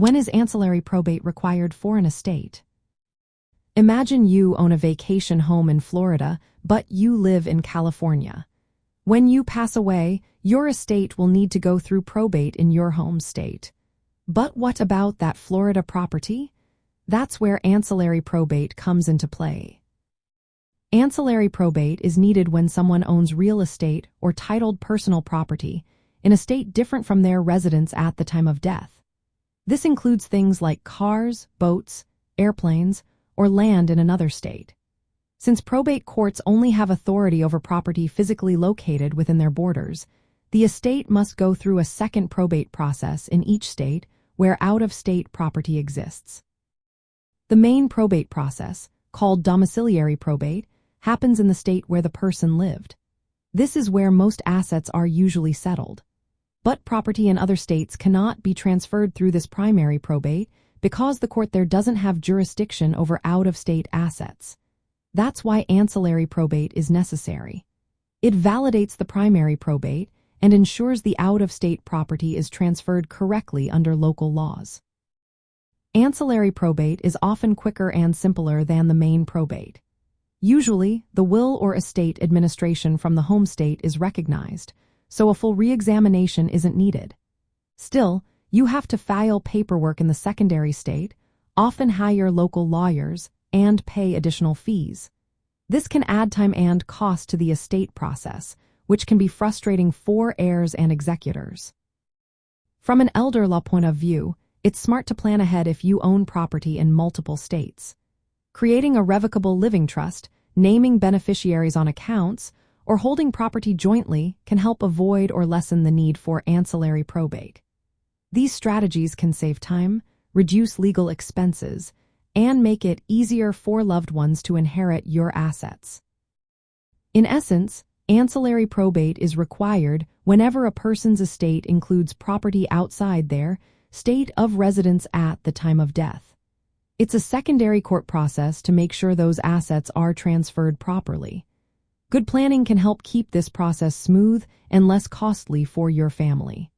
When is ancillary probate required for an estate? Imagine you own a vacation home in Florida, but you live in California. When you pass away, your estate will need to go through probate in your home state. But what about that Florida property? That's where ancillary probate comes into play. Ancillary probate is needed when someone owns real estate or titled personal property in a state different from their residence at the time of death. This includes things like cars, boats, airplanes, or land in another state. Since probate courts only have authority over property physically located within their borders, the estate must go through a second probate process in each state where out-of-state property exists. The main probate process, called domiciliary probate, happens in the state where the person lived. This is where most assets are usually settled. But property in other states cannot be transferred through this primary probate because the court there doesn't have jurisdiction over out-of-state assets. That's why ancillary probate is necessary. It validates the primary probate and ensures the out-of-state property is transferred correctly under local laws. Ancillary probate is often quicker and simpler than the main probate. Usually, the will or estate administration from the home state is recognized, so a full re-examination isn't needed. Still, you have to file paperwork in the secondary state, often hire local lawyers, and pay additional fees. This can add time and cost to the estate process, which can be frustrating for heirs and executors. From an elder law point of view, it's smart to plan ahead if you own property in multiple states. Creating a revocable living trust, naming beneficiaries on accounts, or holding property jointly can help avoid or lessen the need for ancillary probate. These strategies can save time, reduce legal expenses, and make it easier for loved ones to inherit your assets. In essence, ancillary probate is required whenever a person's estate includes property outside their state of residence at the time of death. It's a secondary court process to make sure those assets are transferred properly. Good planning can help keep this process smooth and less costly for your family.